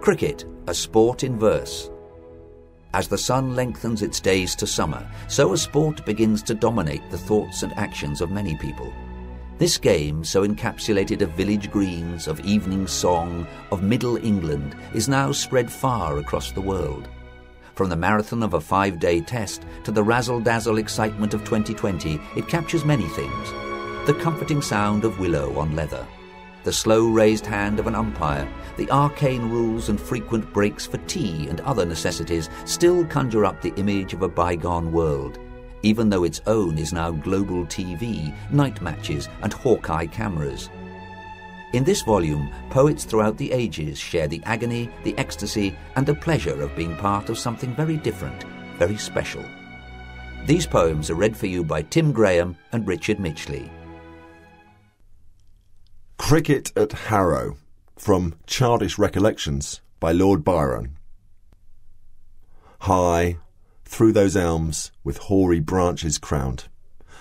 Cricket, a sport in verse. As the sun lengthens its days to summer, so a sport begins to dominate the thoughts and actions of many people. This game, so encapsulated of village greens, of evening song, of Middle England, is now spread far across the world. From the marathon of a 5-day test to the razzle-dazzle excitement of 2020, it captures many things. The comforting sound of willow on leather, the slow raised hand of an umpire, the arcane rules and frequent breaks for tea and other necessities still conjure up the image of a bygone world, even though its own is now global TV, night matches and Hawkeye cameras. In this volume, poets throughout the ages share the agony, the ecstasy and the pleasure of being part of something very different, very special. These poems are read for you by Tim Graham and Richard Mitchley. Cricket at Harrow, from Childish Recollections by Lord Byron. High, through those elms with hoary branches crowned,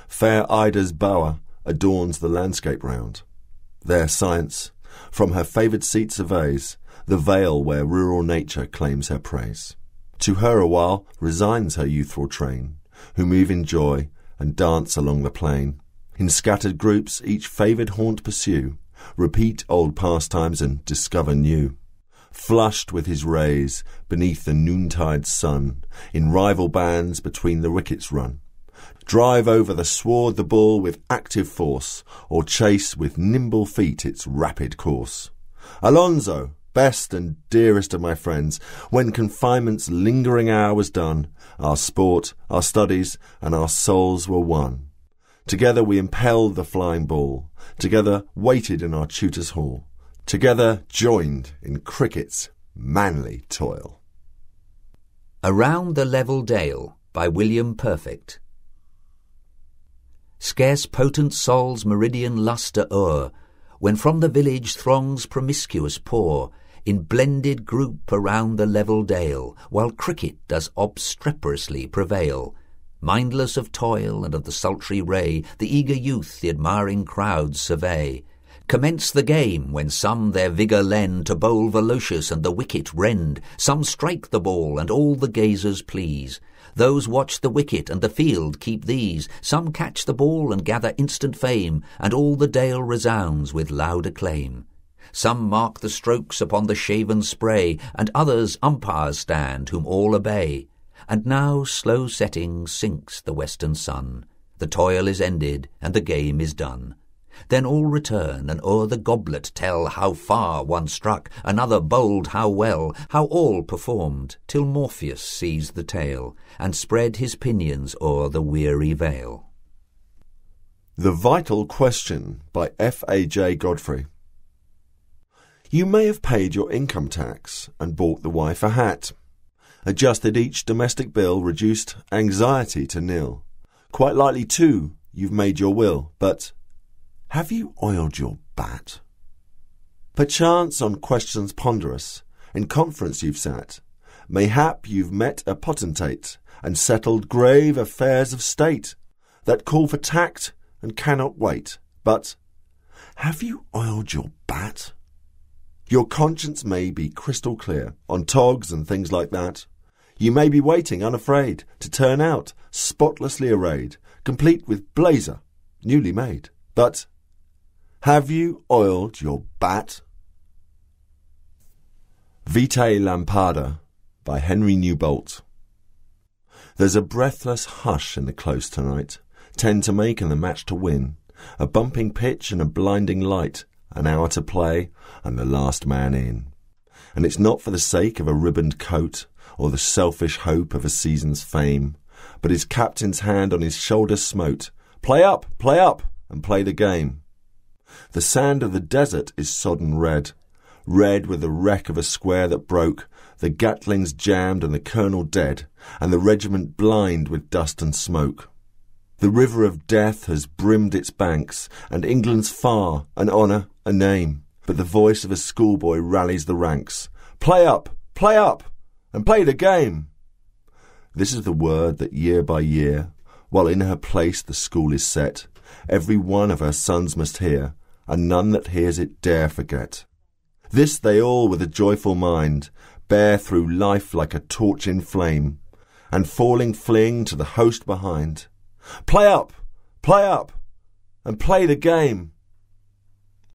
fair Ida's bower adorns the landscape round. There science, from her favoured seat surveys the vale where rural nature claims her praise. To her awhile resigns her youthful train, who move in joy and dance along the plain. In scattered groups each favoured haunt pursue, repeat old pastimes and discover new. Flushed with his rays beneath the noontide sun, in rival bands between the wickets run. Drive over the sward the ball with active force, or chase with nimble feet its rapid course. Alonzo, best and dearest of my friends, when confinement's lingering hour was done, our sport, our studies, and our souls were one. Together we impelled the flying ball, together waited in our tutor's hall, together joined in cricket's manly toil. Around the Level Dale by William Perfect. Scarce potent Sol's meridian lustre o'er, when from the village throngs promiscuous pour, in blended group around the level dale, while cricket does obstreperously prevail. Mindless of toil and of the sultry ray, the eager youth the admiring crowds survey. Commence the game, when some their vigour lend to bowl velocious and the wicket rend. Some strike the ball and all the gazers please. Those watch the wicket and the field keep these. Some catch the ball and gather instant fame, and all the dale resounds with loud acclaim. Some mark the strokes upon the shaven spray, and others umpires stand whom all obey. And now slow setting sinks the western sun. The toil is ended and the game is done. Then all return and o'er the goblet tell how far one struck, another bowled how well, how all performed, till Morpheus seized the tail and spread his pinions o'er the weary vale. The Vital Question by F.A.J. Godfrey. You may have paid your income tax and bought the wife a hat, adjusted each domestic bill, reduced anxiety to nil. Quite likely, too, you've made your will, but have you oiled your bat? Perchance on questions ponderous, in conference you've sat. Mayhap you've met a potentate, and settled grave affairs of state, that call for tact and cannot wait. But have you oiled your bat? Your conscience may be crystal clear, on togs and things like that. You may be waiting unafraid to turn out, spotlessly arrayed, complete with blazer, newly made. But have you oiled your bat? Vitae Lampada by Henry Newbolt. There's a breathless hush in the close tonight, 10 to make and the match to win, a bumping pitch and a blinding light, an hour to play and the last man in. And it's not for the sake of a ribboned coat or the selfish hope of a season's fame, but his captain's hand on his shoulder smote, play up, and play the game. The sand of the desert is sodden red, red with the wreck of a square that broke, the Gatlings jammed and the colonel dead, and the regiment blind with dust and smoke. The river of death has brimmed its banks, and England's far, an honour, a name, but the voice of a schoolboy rallies the ranks. Play up, and play the game. This is the word that year by year, while in her place the school is set, every one of her sons must hear, and none that hears it dare forget. This they all with a joyful mind bear through life like a torch in flame, and falling fling to the host behind. Play up, and play the game.